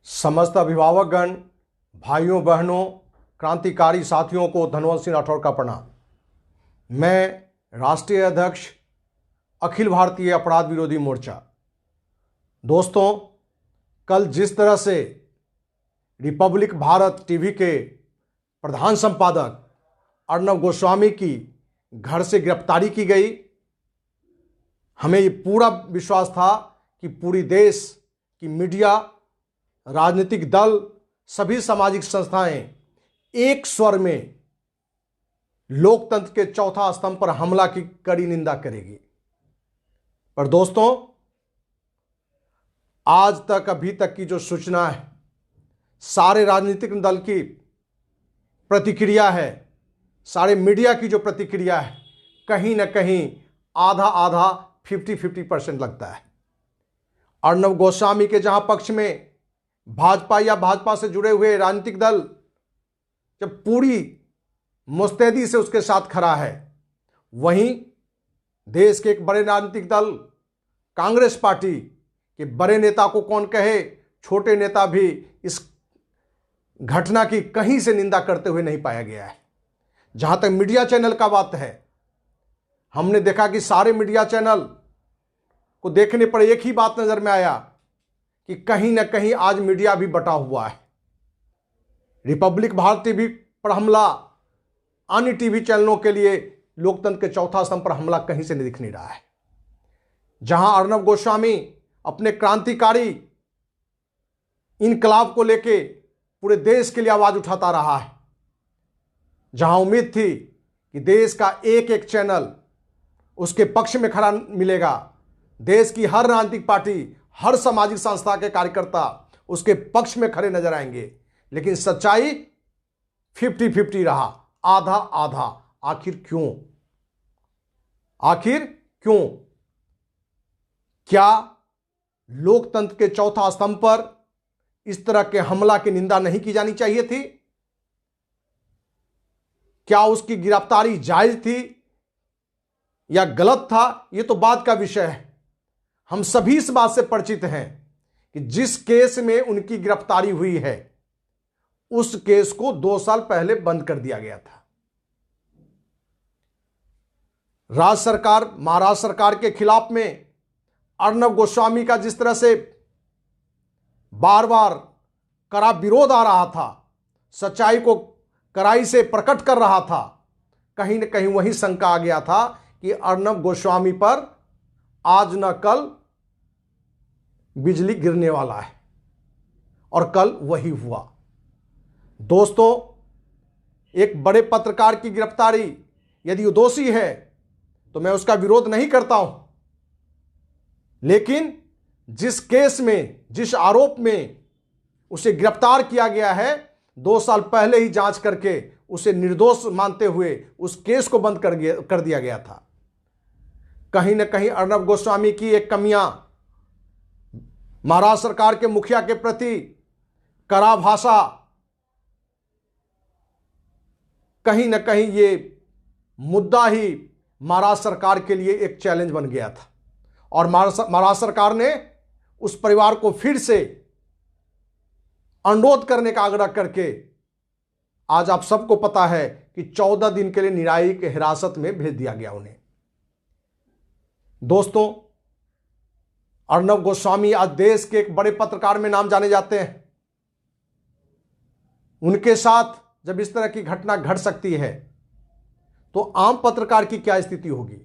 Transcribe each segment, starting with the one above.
समस्त अभिभावकगण, भाइयों बहनों, क्रांतिकारी साथियों को धनवंत सिंह राठौर का प्रणाम। मैं राष्ट्रीय अध्यक्ष अखिल भारतीय अपराध विरोधी मोर्चा। दोस्तों, कल जिस तरह से रिपब्लिक भारत टीवी के प्रधान संपादक अर्नब गोस्वामी की घर से गिरफ्तारी की गई, हमें ये पूरा विश्वास था कि पूरी देश की मीडिया, राजनीतिक दल, सभी सामाजिक संस्थाएं एक स्वर में लोकतंत्र के चौथा स्तंभ पर हमला की कड़ी निंदा करेगी। पर दोस्तों, आज तक अभी तक की जो सूचना है, सारे राजनीतिक दल की प्रतिक्रिया है, सारे मीडिया की जो प्रतिक्रिया है, कहीं ना कहीं आधा आधा 50-50% लगता है। अर्नब गोस्वामी के जहां पक्ष में भाजपा या भाजपा से जुड़े हुए राजनीतिक दल जब पूरी मुस्तैदी से उसके साथ खड़ा है, वहीं देश के एक बड़े राजनीतिक दल कांग्रेस पार्टी के बड़े नेता को कौन कहे, छोटे नेता भी इस घटना की कहीं से निंदा करते हुए नहीं पाया गया है। जहां तक मीडिया चैनल का बात है, हमने देखा कि सारे मीडिया चैनल को देखने पर एक ही बात नजर में आया कि कहीं ना कहीं आज मीडिया भी बटा हुआ है। रिपब्लिक भारत टीवी पर हमला, अन्य टीवी चैनलों के लिए लोकतंत्र के चौथा स्तंभ पर हमला कहीं से नहीं दिख नहीं रहा है। जहां अर्नब गोस्वामी अपने क्रांतिकारी इनकलाब को लेके पूरे देश के लिए आवाज उठाता रहा है, जहां उम्मीद थी कि देश का एक एक चैनल उसके पक्ष में खड़ा मिलेगा, देश की हर राजनीतिक पार्टी, हर सामाजिक संस्था के कार्यकर्ता उसके पक्ष में खड़े नजर आएंगे, लेकिन सच्चाई 50-50 रहा, आधा आधा। आखिर क्यों? आखिर क्यों? क्या लोकतंत्र के चौथा स्तंभ पर इस तरह के हमला की निंदा नहीं की जानी चाहिए थी? क्या उसकी गिरफ्तारी जायज थी या गलत था? यह तो बात का विषय है। हम सभी इस बात से परिचित हैं कि जिस केस में उनकी गिरफ्तारी हुई है, उस केस को 2 साल पहले बंद कर दिया गया था। राज्य सरकार, महाराष्ट्र सरकार के खिलाफ में अर्नब गोस्वामी का जिस तरह से बार बार कड़ा विरोध आ रहा था, सच्चाई को कड़ाई से प्रकट कर रहा था, कहीं न कहीं वही शंका आ गया था कि अर्नब गोस्वामी पर आज न कल बिजली गिरने वाला है, और कल वही हुआ। दोस्तों, एक बड़े पत्रकार की गिरफ्तारी यदि वो दोषी है तो मैं उसका विरोध नहीं करता हूं, लेकिन जिस केस में, जिस आरोप में उसे गिरफ्तार किया गया है, 2 साल पहले ही जांच करके उसे निर्दोष मानते हुए उस केस को बंद कर दिया गया था। कहीं न कहीं अर्नब गोस्वामी की एक कमियां, महाराष्ट्र सरकार के मुखिया के प्रति कड़ा भाषा, कहीं न कहीं ये मुद्दा ही महाराष्ट्र सरकार के लिए एक चैलेंज बन गया था, और महाराष्ट्र सरकार ने उस परिवार को फिर से अनुरोध करने का आग्रह करके आज आप सबको पता है कि 14 दिन के लिए न्यायिक हिरासत में भेज दिया गया उन्हें। दोस्तों, अर्नब गोस्वामी आज देश के एक बड़े पत्रकार में नाम जाने जाते हैं। उनके साथ जब इस तरह की घटना घट सकती है तो आम पत्रकार की क्या स्थिति होगी,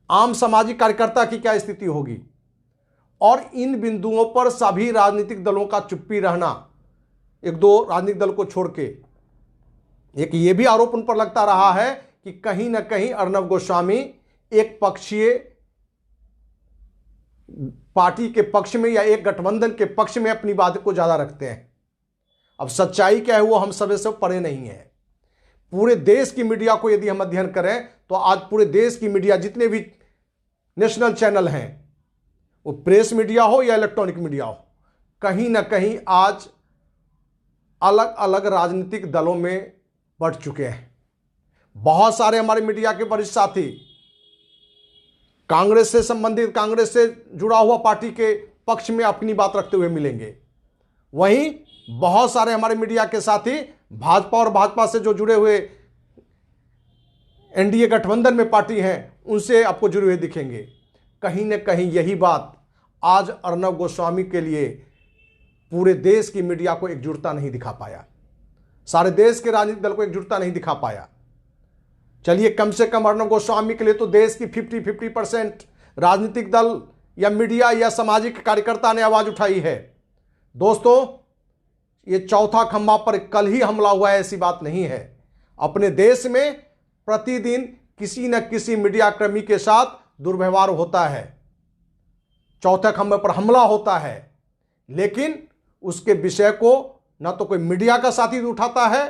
आम सामाजिक कार्यकर्ता की क्या स्थिति होगी? और इन बिंदुओं पर सभी राजनीतिक दलों का चुप्पी रहना, 1-2 राजनीतिक दल को छोड़ के, एक ये भी आरोप उन पर लगता रहा है कि कहीं ना कहीं अर्नब गोस्वामी एक पक्षीय पार्टी के पक्ष में या एक गठबंधन के पक्ष में अपनी बात को ज्यादा रखते हैं। अब सच्चाई क्या है वो हम सब से परे नहीं है। पूरे देश की मीडिया को यदि हम अध्ययन करें तो आज पूरे देश की मीडिया, जितने भी नेशनल चैनल हैं, वो प्रेस मीडिया हो या इलेक्ट्रॉनिक मीडिया हो, कहीं ना कहीं आज अलग अलग राजनीतिक दलों में बढ़ चुके हैं। बहुत सारे हमारे मीडिया के वरिष्ठ साथी कांग्रेस से संबंधित, कांग्रेस से जुड़ा हुआ पार्टी के पक्ष में अपनी बात रखते हुए मिलेंगे। वहीं बहुत सारे हमारे मीडिया के साथी भाजपा और भाजपा से जो जुड़े हुए एनडीए गठबंधन में पार्टी हैं उनसे आपको जुड़े हुए दिखेंगे। कहीं न कहीं यही बात आज अर्नब गोस्वामी के लिए पूरे देश की मीडिया को एकजुटता नहीं दिखा पाया, सारे देश के राजनीतिक दल को एकजुटता नहीं दिखा पाया। चलिए, कम से कम अर्नब गोस्वामी के लिए तो देश की 50% राजनीतिक दल या मीडिया या सामाजिक कार्यकर्ता ने आवाज उठाई है। दोस्तों, ये चौथा खंभा पर कल ही हमला हुआ है ऐसी बात नहीं है। अपने देश में प्रतिदिन किसी न किसी मीडिया कर्मी के साथ दुर्व्यवहार होता है, चौथे खंभे पर हमला होता है, लेकिन उसके विषय को न तो कोई मीडिया का साथी उठाता है,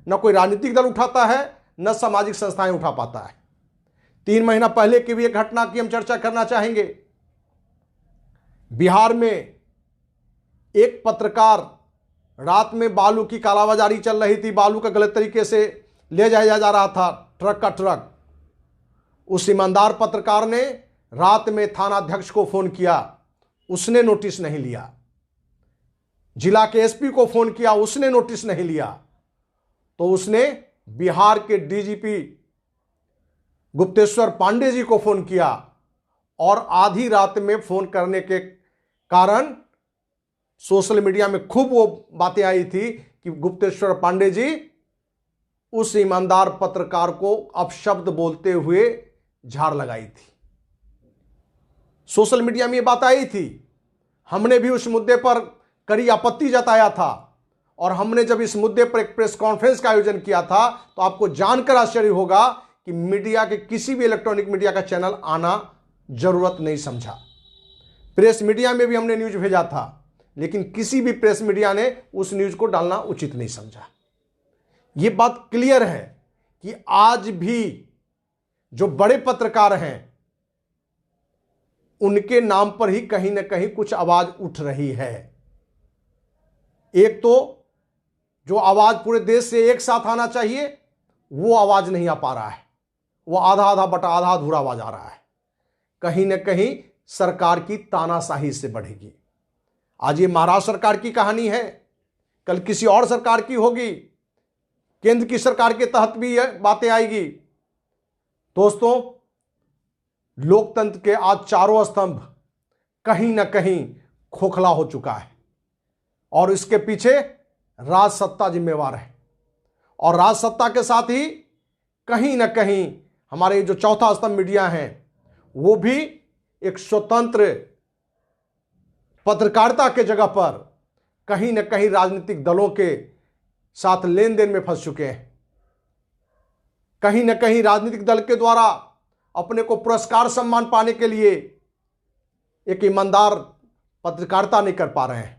न कोई राजनीतिक दल उठाता है, न सामाजिक संस्थाएं उठा पाता है। 3 महीना पहले की भी एक घटना की हम चर्चा करना चाहेंगे। बिहार में एक पत्रकार, रात में बालू की कालाबाजारी चल रही थी, बालू का गलत तरीके से ले जाया जा रहा था, ट्रक का ट्रक। उस ईमानदार पत्रकार ने रात में थानाध्यक्ष को फोन किया, उसने नोटिस नहीं लिया। जिला के एसपी को फोन किया, उसने नोटिस नहीं लिया। तो उसने बिहार के डीजीपी गुप्तेश्वर पांडे जी को फोन किया और आधी रात में फोन करने के कारण सोशल मीडिया में खूब वो बातें आई थी कि गुप्तेश्वर पांडे जी उस ईमानदार पत्रकार को अपशब्द बोलते हुए झाड़ लगाई थी। सोशल मीडिया में ये बात आई थी। हमने भी उस मुद्दे पर कड़ी आपत्ति जताया था और हमने जब इस मुद्दे पर एक प्रेस कॉन्फ्रेंस का आयोजन किया था तो आपको जानकर आश्चर्य होगा कि मीडिया के किसी भी इलेक्ट्रॉनिक मीडिया का चैनल आना जरूरत नहीं समझा। प्रेस मीडिया में भी हमने न्यूज भेजा था, लेकिन किसी भी प्रेस मीडिया ने उस न्यूज को डालना उचित नहीं समझा। यह बात क्लियर है कि आज भी जो बड़े पत्रकार हैं उनके नाम पर ही कहीं ना कहीं कुछ आवाज उठ रही है। एक तो जो आवाज पूरे देश से एक साथ आना चाहिए वो आवाज नहीं आ पा रहा है, वो आधा आधा बटा आधा अधूरा आवाज आ रहा है। कहीं ना कहीं सरकार की तानाशाही से बढ़ेगी। आज ये महाराष्ट्र सरकार की कहानी है, कल किसी और सरकार की होगी, केंद्र की सरकार के तहत भी ये बातें आएगी। दोस्तों, लोकतंत्र के आज चारों स्तंभ कहीं ना कहीं खोखला हो चुका है और इसके पीछे राजसत्ता जिम्मेवार है। और राजसत्ता के साथ ही कहीं ना कहीं हमारे जो चौथा स्तंभ मीडिया है वो भी एक स्वतंत्र पत्रकारिता के जगह पर कहीं ना कहीं राजनीतिक दलों के साथ लेन देन में फंस चुके हैं। कहीं ना कहीं राजनीतिक दल के द्वारा अपने को पुरस्कार सम्मान पाने के लिए एक ईमानदार पत्रकारिता नहीं कर पा रहे हैं।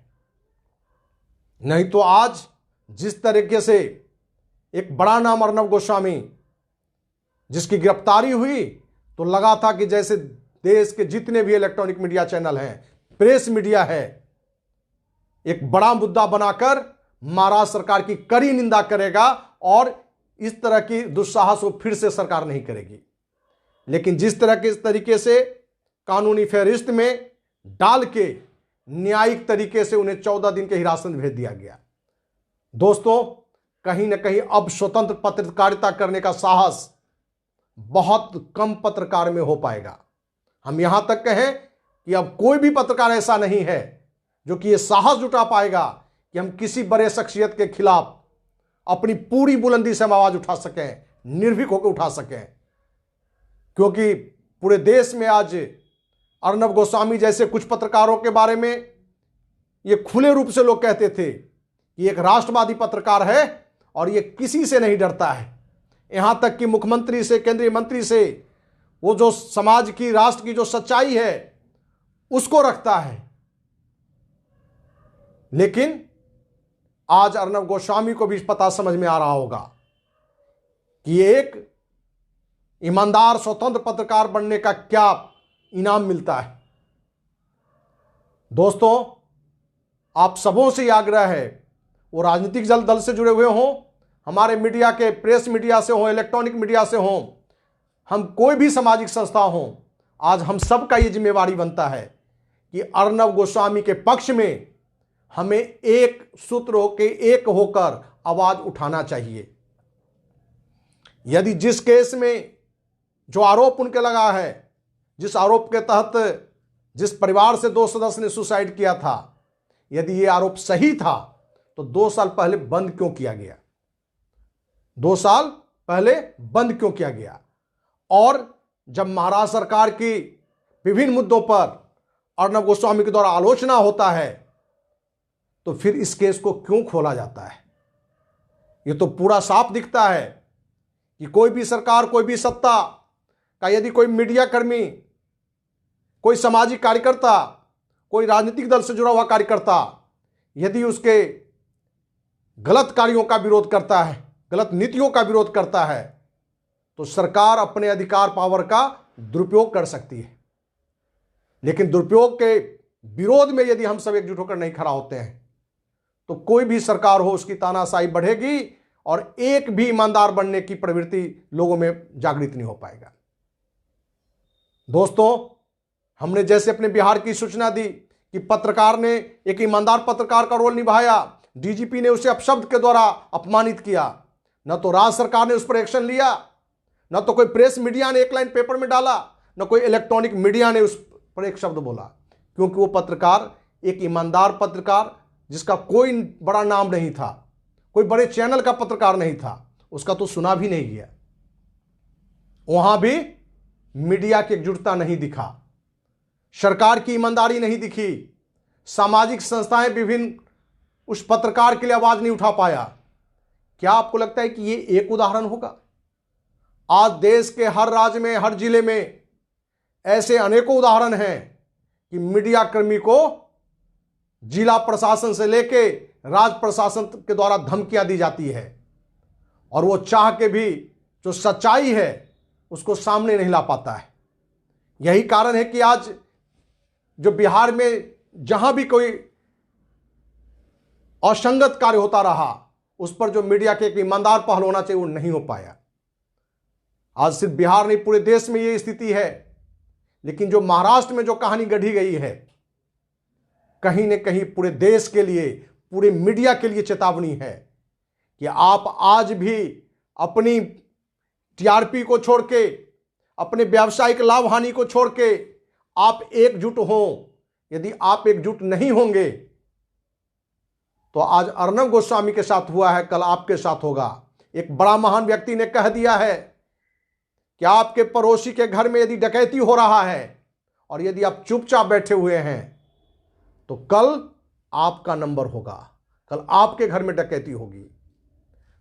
नहीं तो आज जिस तरीके से एक बड़ा नाम अर्नब गोस्वामी जिसकी गिरफ्तारी हुई तो लगा था कि जैसे देश के जितने भी इलेक्ट्रॉनिक मीडिया चैनल हैं, प्रेस मीडिया है, एक बड़ा मुद्दा बनाकर महाराष्ट्र सरकार की कड़ी निंदा करेगा और इस तरह की दुस्साहस वो फिर से सरकार नहीं करेगी। लेकिन जिस तरह के इस तरीके से कानूनी फेहरिस्त में डाल के न्यायिक तरीके से उन्हें 14 दिन के हिरासत में भेज दिया गया। दोस्तों, कहीं ना कहीं अब स्वतंत्र पत्रकारिता करने का साहस बहुत कम पत्रकार में हो पाएगा। हम यहां तक कहें कि अब कोई भी पत्रकार ऐसा नहीं है जो कि यह साहस जुटा पाएगा कि हम किसी बड़े शख्सियत के खिलाफ अपनी पूरी बुलंदी से हम आवाज उठा सकें, निर्भीक होकर उठा सकें। क्योंकि पूरे देश में आज अर्नब गोस्वामी जैसे कुछ पत्रकारों के बारे में ये खुले रूप से लोग कहते थे कि एक राष्ट्रवादी पत्रकार है और ये किसी से नहीं डरता है। यहां तक कि मुख्यमंत्री से, केंद्रीय मंत्री से वो जो समाज की, राष्ट्र की जो सच्चाई है उसको रखता है। लेकिन आज अर्नब गोस्वामी को भी पता समझ में आ रहा होगा कि एक ईमानदार स्वतंत्र पत्रकार बनने का क्या इनाम मिलता है। दोस्तों, आप सबों से आग्रह है, वो राजनीतिक दल से जुड़े हुए हों, हमारे मीडिया के प्रेस मीडिया से हों, इलेक्ट्रॉनिक मीडिया से हों, हम कोई भी सामाजिक संस्था हों, आज हम सबका ये जिम्मेवारी बनता है कि अर्नब गोस्वामी के पक्ष में हमें एक सूत्र होकर एक होकर आवाज उठाना चाहिए। यदि जिस केस में जो आरोप उनके लगा है, जिस आरोप के तहत जिस परिवार से 2 सदस्य ने सुसाइड किया था, यदि यह आरोप सही था तो 2 साल पहले बंद क्यों किया गया? 2 साल पहले बंद क्यों किया गया? और जब महाराष्ट्र सरकार की विभिन्न मुद्दों पर अर्णब गोस्वामी के द्वारा आलोचना होता है तो फिर इस केस को क्यों खोला जाता है? यह तो पूरा साफ दिखता है कि कोई भी सरकार, कोई भी सत्ता का यदि कोई मीडिया कर्मी, कोई सामाजिक कार्यकर्ता, कोई राजनीतिक दल से जुड़ा हुआ कार्यकर्ता यदि उसके गलत कार्यों का विरोध करता है, गलत नीतियों का विरोध करता है, तो सरकार अपने अधिकार पावर का दुरुपयोग कर सकती है। लेकिन दुरुपयोग के विरोध में यदि हम सब एकजुट होकर नहीं खड़ा होते हैं तो कोई भी सरकार हो उसकी तानाशाही बढ़ेगी और एक भी ईमानदार बनने की प्रवृत्ति लोगों में जागृत नहीं हो पाएगा। दोस्तों, हमने जैसे अपने बिहार की सूचना दी कि पत्रकार ने एक ईमानदार पत्रकार का रोल निभाया, डीजीपी ने उसे अपशब्द के द्वारा अपमानित किया, न तो राज्य सरकार ने उस पर एक्शन लिया, न तो कोई प्रेस मीडिया ने एक लाइन पेपर में डाला, न कोई इलेक्ट्रॉनिक मीडिया ने उस पर एक शब्द बोला, क्योंकि वो पत्रकार एक ईमानदार पत्रकार जिसका कोई बड़ा नाम नहीं था, कोई बड़े चैनल का पत्रकार नहीं था, उसका तो सुना भी नहीं गया। वहां भी मीडिया की एकजुटता नहीं दिखा, सरकार की ईमानदारी नहीं दिखी, सामाजिक संस्थाएं विभिन्न उस पत्रकार के लिए आवाज नहीं उठा पाया। क्या आपको लगता है कि ये एक उदाहरण होगा? आज देश के हर राज्य में, हर जिले में ऐसे अनेकों उदाहरण हैं कि मीडिया कर्मी को जिला प्रशासन से लेके राज्य प्रशासन के द्वारा धमकियां दी जाती है और वो चाह के भी जो सच्चाई है उसको सामने नहीं ला पाता है। यही कारण है कि आज जो बिहार में जहां भी कोई असंगत कार्य होता रहा उस पर जो मीडिया के एक ईमानदार पहल होना चाहिए वो नहीं हो पाया। आज सिर्फ बिहार नहीं, पूरे देश में ये स्थिति है। लेकिन जो महाराष्ट्र में जो कहानी गढ़ी गई है, कहीं न कहीं पूरे देश के लिए, पूरे मीडिया के लिए चेतावनी है कि आप आज भी अपनी टीआरपी को छोड़ के, अपने व्यावसायिक लाभ हानि को छोड़ के आप एकजुट हों। यदि आप एकजुट नहीं होंगे तो आज अर्णब गोस्वामी के साथ हुआ है, कल आपके साथ होगा। एक बड़ा महान व्यक्ति ने कह दिया है कि आपके पड़ोसी के घर में यदि डकैती हो रहा है और यदि आप चुपचाप बैठे हुए हैं तो कल आपका नंबर होगा, कल आपके घर में डकैती होगी।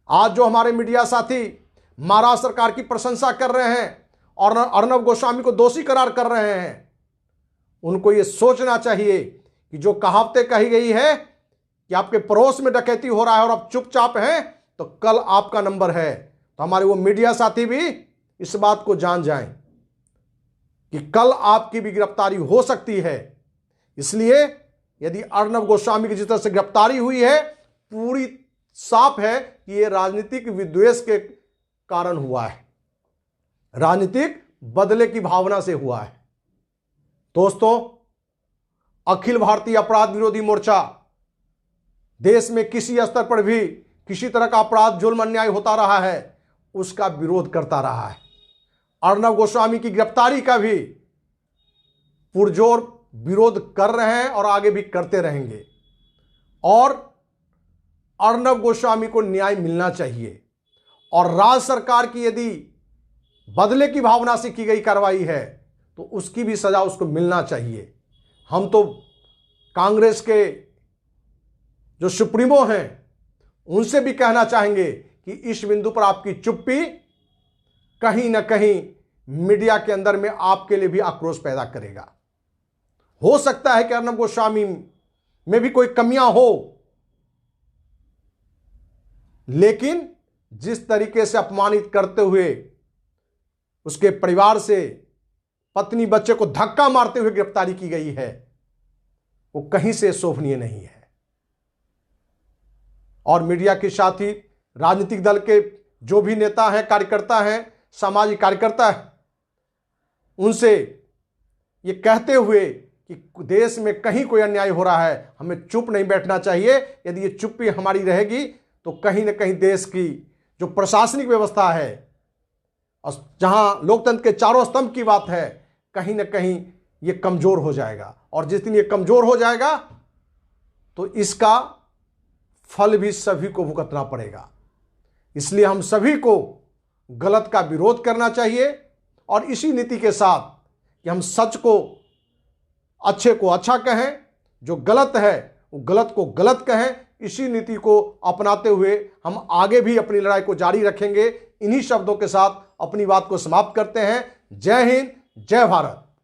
आज जो हमारे मीडिया साथी महाराष्ट्र सरकार की प्रशंसा कर रहे हैं और अर्णब गोस्वामी को दोषी करार कर रहे हैं, उनको यह सोचना चाहिए कि जो कहावतें कही गई है कि आपके पड़ोस में डकैती हो रहा है और आप चुपचाप हैं तो कल आपका नंबर है। तो हमारे वो मीडिया साथी भी इस बात को जान जाएं कि कल आपकी भी गिरफ्तारी हो सकती है। इसलिए यदि अर्णब गोस्वामी की जिस तरह से गिरफ्तारी हुई है, पूरी साफ है कि यह राजनीतिक विद्वेष के कारण हुआ है, राजनीतिक बदले की भावना से हुआ है। दोस्तों, अखिल भारतीय अपराध विरोधी मोर्चा देश में किसी स्तर पर भी किसी तरह का अपराध, जुल्म, अन्याय होता रहा है उसका विरोध करता रहा है। अर्णब गोस्वामी की गिरफ्तारी का भी पुरजोर विरोध कर रहे हैं और आगे भी करते रहेंगे। और अर्णब गोस्वामी को न्याय मिलना चाहिए और राज्य सरकार की यदि बदले की भावना से की गई कार्रवाई है तो उसकी भी सजा उसको मिलना चाहिए। हम तो कांग्रेस के जो सुप्रीमो हैं उनसे भी कहना चाहेंगे कि इस बिंदु पर आपकी चुप्पी कहीं ना कहीं मीडिया के अंदर में आपके लिए भी आक्रोश पैदा करेगा। हो सकता है कि अर्णब गोस्वामी में भी कोई कमियां हो, लेकिन जिस तरीके से अपमानित करते हुए उसके परिवार से पत्नी बच्चे को धक्का मारते हुए गिरफ्तारी की गई है वो कहीं से शोभनीय नहीं है। और मीडिया के साथ ही राजनीतिक दल के जो भी नेता हैं, कार्यकर्ता हैं, सामाजिक कार्यकर्ता हैं, उनसे ये कहते हुए कि देश में कहीं कोई अन्याय हो रहा है, हमें चुप नहीं बैठना चाहिए। यदि ये चुप्पी हमारी रहेगी तो कहीं ना कहीं देश की जो प्रशासनिक व्यवस्था है और जहां लोकतंत्र के चारों स्तंभ की बात है, कहीं ना कहीं ये कमजोर हो जाएगा। और जिस दिन ये कमजोर हो जाएगा तो इसका फल भी सभी को भुगतना पड़ेगा। इसलिए हम सभी को गलत का विरोध करना चाहिए और इसी नीति के साथ कि हम सच को, अच्छे को अच्छा कहें, जो गलत है वो गलत को गलत कहें, इसी नीति को अपनाते हुए हम आगे भी अपनी लड़ाई को जारी रखेंगे। इन्हीं शब्दों के साथ अपनी बात को समाप्त करते हैं। जय हिंद, जय भारत।